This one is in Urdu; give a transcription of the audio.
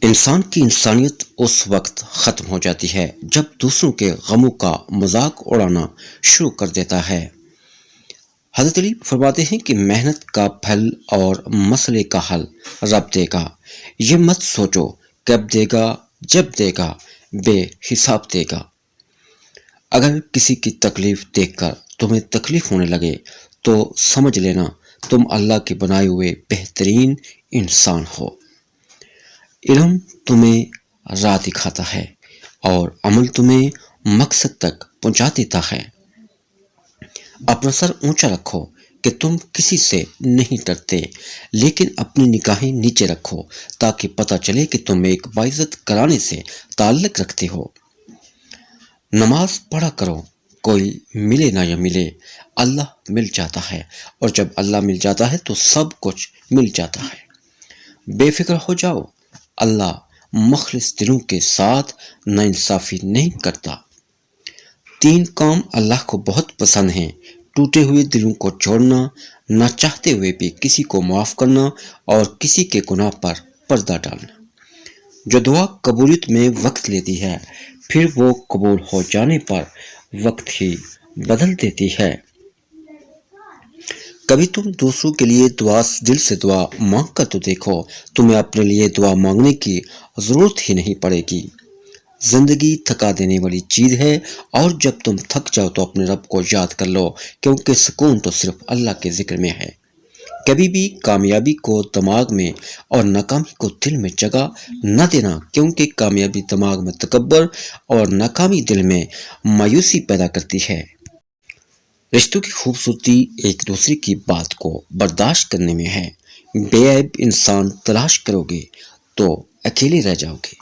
انسان کی انسانیت اس وقت ختم ہو جاتی ہے جب دوسروں کے غموں کا مذاق اڑانا شروع کر دیتا ہے۔ حضرت علی فرماتے ہیں کہ محنت کا پھل اور مسئلے کا حل رب دے گا۔ یہ مت سوچو کب دے گا، جب دے گا، بے حساب دے گا۔ اگر کسی کی تکلیف دیکھ کر تمہیں تکلیف ہونے لگے تو سمجھ لینا تم اللہ کے بنائے ہوئے بہترین انسان ہو۔ علم تمہیں راہ دکھاتا ہے اور عمل تمہیں مقصد تک پہنچا دیتا ہے۔ اپنا سر اونچا رکھو کہ تم کسی سے نہیں ڈرتے، لیکن اپنی نگاہیں نیچے رکھو تاکہ پتہ چلے کہ تم ایک باعزت گھرانے سے تعلق رکھتے ہو۔ نماز پڑھا کرو، کوئی ملے نہ یا ملے، اللہ مل جاتا ہے، اور جب اللہ مل جاتا ہے تو سب کچھ مل جاتا ہے۔ بے فکر ہو جاؤ، اللہ مخلص دلوں کے ساتھ ناانصافی نہیں کرتا۔ 3 کام اللہ کو بہت پسند ہیں: ٹوٹے ہوئے دلوں کو چھوڑنا، نہ چاہتے ہوئے بھی کسی کو معاف کرنا، اور کسی کے گناہ پر پردہ ڈالنا۔ جو دعا قبولیت میں وقت لیتی ہے پھر وہ قبول ہو جانے پر وقت ہی بدل دیتی ہے۔ کبھی تم دوسروں کے لیے دل سے دعا مانگ کر تو دیکھو، تمہیں اپنے لیے دعا مانگنے کی ضرورت ہی نہیں پڑے گی۔ زندگی تھکا دینے والی چیز ہے، اور جب تم تھک جاؤ تو اپنے رب کو یاد کر لو، کیونکہ سکون تو صرف اللہ کے ذکر میں ہے۔ کبھی بھی کامیابی کو دماغ میں اور ناکامی کو دل میں جگہ نہ دینا، کیونکہ کامیابی دماغ میں تکبر اور ناکامی دل میں مایوسی پیدا کرتی ہے۔ رشتوں کی خوبصورتی ایک دوسرے کی بات کو برداشت کرنے میں ہے۔ بے عیب انسان تلاش کرو گے تو اکیلے رہ جاؤ گے۔